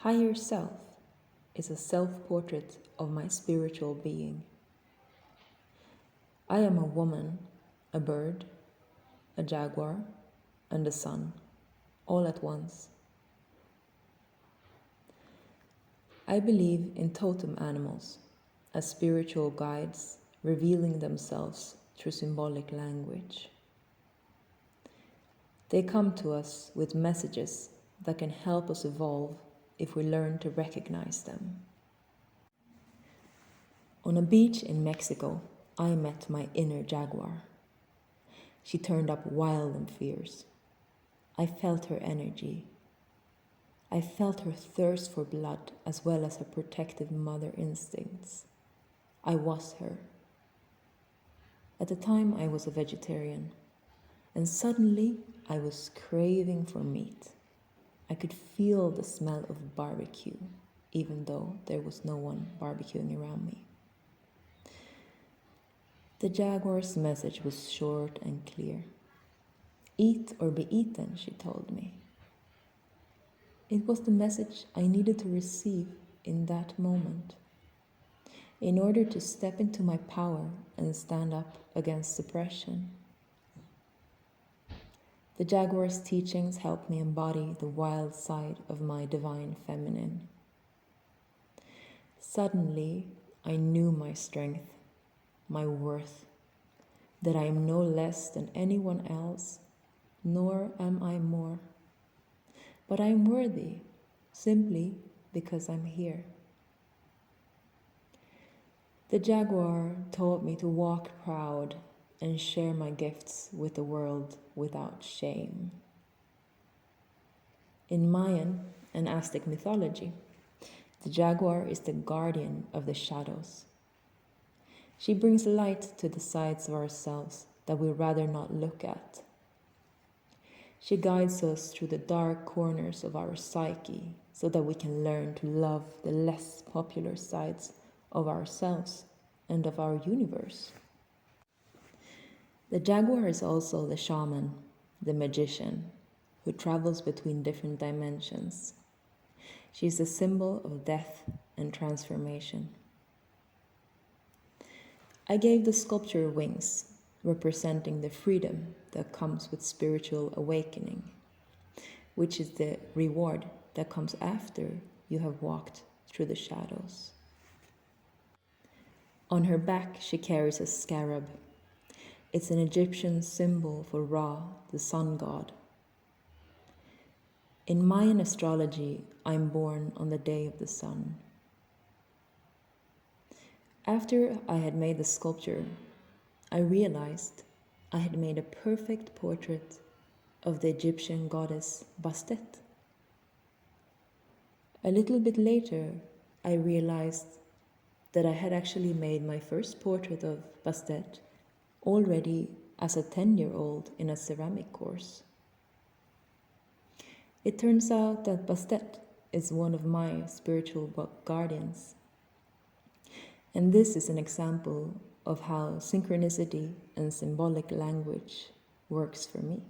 Higher Self is a self-portrait of my spiritual being. I am a woman, a bird, a jaguar, and a sun, all at once. I believe in totem animals as spiritual guides revealing themselves through symbolic language. They come to us with messages that can help us evolve if we learn to recognize them. On a beach in Mexico, I met my inner jaguar. She turned up wild and fierce. I felt her energy. I felt her thirst for blood as well as her protective mother instincts. I was her. At the time, I was a vegetarian, and suddenly I was craving for meat. I could feel the smell of barbecue, even though there was no one barbecuing around me. The jaguar's message was short and clear. Eat or be eaten, she told me. It was the message I needed to receive in that moment, in order to step into my power and stand up against suppression. The jaguar's teachings helped me embody the wild side of my divine feminine. Suddenly, I knew my strength, my worth, that I am no less than anyone else, nor am I more. But I am worthy, simply because I'm here. The jaguar taught me to walk proud and share my gifts with the world without shame. In Mayan and Aztec mythology, the jaguar is the guardian of the shadows. She brings light to the sides of ourselves that we'd rather not look at. She guides us through the dark corners of our psyche so that we can learn to love the less popular sides of ourselves and of our universe. The jaguar is also the shaman, the magician, who travels between different dimensions. She is a symbol of death and transformation. I gave the sculpture wings, representing the freedom that comes with spiritual awakening, which is the reward that comes after you have walked through the shadows. On her back, she carries a scarab. It's an Egyptian symbol for Ra, the sun god. In Mayan astrology, I'm born on the day of the sun. After I had made the sculpture, I realized I had made a perfect portrait of the Egyptian goddess Bastet. A little bit later, I realized that I had actually made my first portrait of Bastet already as a 10-year-old in a ceramic course. It turns out that Bastet is one of my spiritual guardians. And this is an example of how synchronicity and symbolic language works for me.